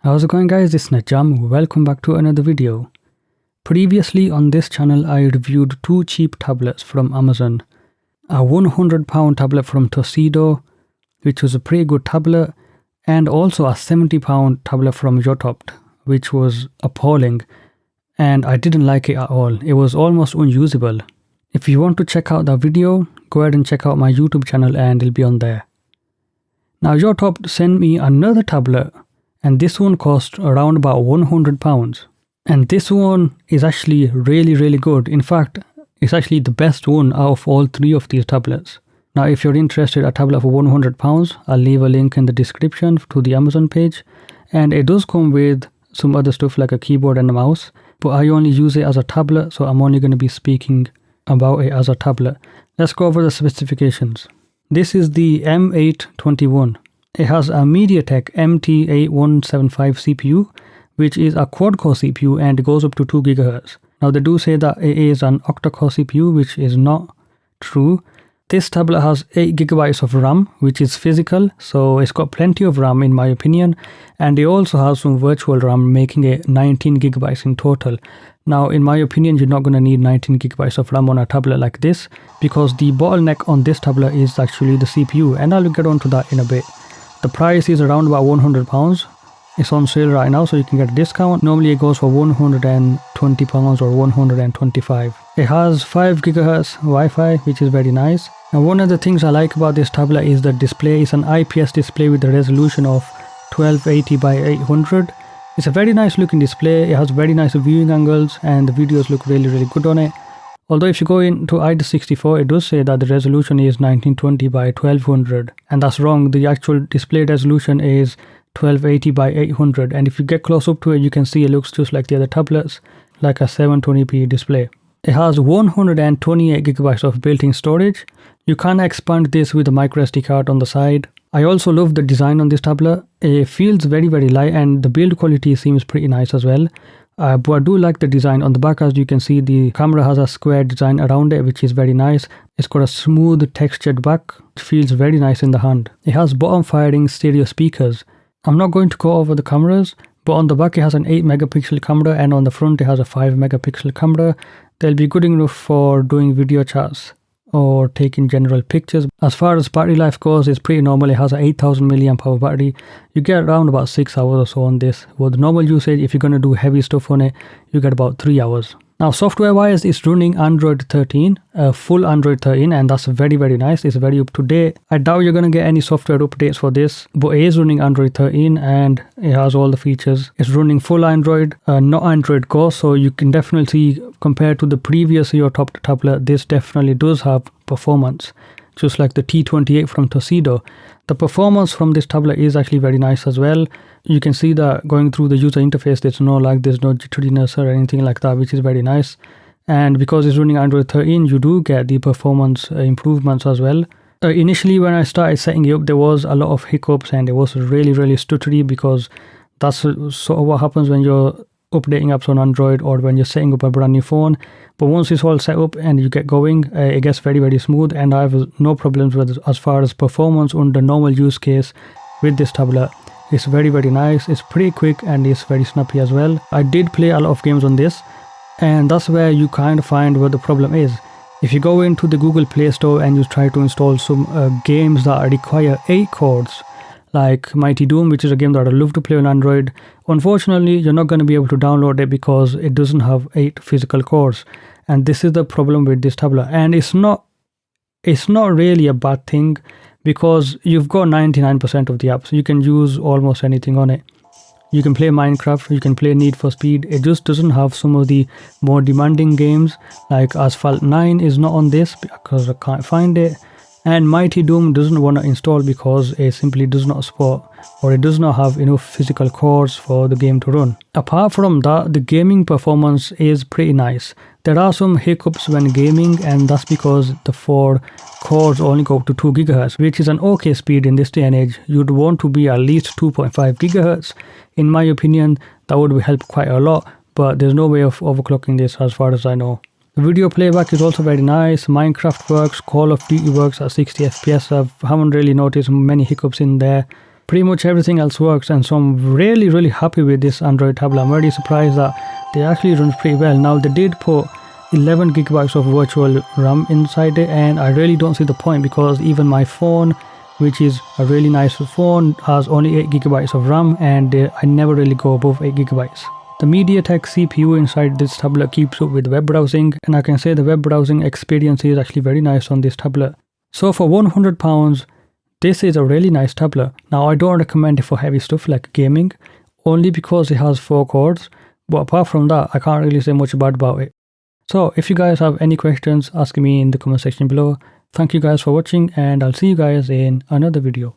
How's it going, guys? It's Najam. Welcome back to another video. Previously on this channel I reviewed two cheap tablets from Amazon. A £100 tablet from Tuxedo, which was a pretty good tablet, and also a £70 tablet from YOTOPT, which was appalling, and I didn't like it at all. It was almost unusable. If you want to check out that video, go ahead and check out my YouTube channel and it'll be on there. Now YOTOPT sent me another tablet, and this one cost around about £100. And this one is actually really good. In fact, it's actually the best one out of all three of these tablets. Now if you're interested in a tablet for £100, I'll leave a link in the description to the Amazon page. And it does come with some other stuff like a keyboard and a mouse, but I only use it as a tablet, so I'm only going to be speaking about it as a tablet. Let's go over the specifications. This is the M821. It has a MediaTek MT8175 CPU, which is a quad-core CPU and it goes up to 2 GHz. Now they do say that it is an octa-core CPU, which is not true. This tablet has 8 GB of RAM, which is physical, so it's got plenty of RAM in my opinion, and it also has some virtual RAM, making it 19 GB in total. Now in my opinion, you're not going to need 19 GB of RAM on a tablet like this, because the bottleneck on this tablet is actually the CPU, and I'll get onto that in a bit. The price is around about £100. It's on sale right now, so you can get a discount. Normally it goes for £120 or £125. It has 5 GHz Wi-Fi, which is very nice. And one of the things I like about this tablet is the display. It's an IPS display with a resolution of 1280 by 800. It's a very nice looking display. It has very nice viewing angles and the videos look really good on it. Although if you go into ID64, it does say that the resolution is 1920 by 1200, and that's wrong. The actual display resolution is 1280 by 800, and if you get close up to it, you can see it looks just like the other tablets, like a 720p display. It has 128 GB of built-in storage. You can expand this with a microSD card on the side. I also love the design on this tablet. It feels very light, and the build quality seems pretty nice as well. But I do like the design on the back. As you can see, the camera has a square design around it, which is very nice. It's got a smooth textured back. It feels very nice in the hand. It has bottom firing stereo speakers. I'm not going to go over the cameras, but on the back it has an 8 megapixel camera, and on the front it has a 5 megapixel camera. They'll be good enough for doing video chats or taking general pictures. As far as battery life goes, it's pretty normal. It has an 8000 mAh battery. You get around about 6 hours or so on this. With normal usage, if you're going to do heavy stuff on it, you get about 3 hours. Now software wise, it's running Android 13, full Android 13, and that's very nice. It's very up to date. I doubt you're going to get any software updates for this, but it is running Android 13 and it has all the features. It's running full Android, not Android Go, so you can definitely see, compared to the previous YOTOPT tablet, this definitely does have performance, just like the T28 from Tuxedo. The performance from this tablet is actually very nice as well. You can see that going through the user interface, there's no lag, there's no jitteriness or anything like that, which is very nice. And because it's running Android 13, you do get the performance improvements as well. Initially when I started setting it up, there was a lot of hiccups and it was really stuttery, because that's sort of what happens when you're updating apps on Android or when you're setting up a brand new phone. But once it's all set up and you get going, it gets very smooth, and I have no problems with it as far as performance under normal use case with this tablet. It's very nice. It's pretty quick and it's very snappy as well. I did play a lot of games on this, and that's where you kind of find where the problem is. If you go into the Google Play Store and you try to install some games that require 8 cores, like Mighty Doom, which is a game that I love to play on Android, unfortunately you're not going to be able to download it because it doesn't have 8 physical cores. And this is the problem with this tablet, and it's not really a bad thing, because you've got 99% of the apps. You can use almost anything on it. You can play Minecraft, you can play Need for Speed. It just doesn't have some of the more demanding games, like Asphalt 9 is not on this because I can't find it. And Mighty Doom doesn't want to install because it simply does not support, or it does not have enough physical cores for the game to run. Apart from that, the gaming performance is pretty nice. There are some hiccups when gaming, and that's because the 4 cores only go up to 2 GHz, which is an okay speed in this day and age. You'd want to be at least 2.5 GHz. In my opinion, that would help quite a lot, but there's no way of overclocking this as far as I know. The video playback is also very nice. Minecraft works, Call of Duty works at 60 FPS. I haven't really noticed many hiccups in there. pretty much everything else works, and so I'm really happy with this Android tablet. I'm really surprised that they actually run pretty well. Now they did put 11GB of virtual RAM inside it, and I really don't see the point, because even my phone, which is a really nice phone, has only 8GB of RAM, and I never really go above 8GB. The MediaTek CPU inside this tablet keeps up with web browsing, and I can say the web browsing experience is actually very nice on this tablet. So for £100, this is a really nice tablet. Now I don't recommend it for heavy stuff like gaming, only because it has 4 cores, but apart from that, I can't really say much bad about it. So if you guys have any questions, ask me in the comment section below. Thank you guys for watching, and I'll see you guys in another video.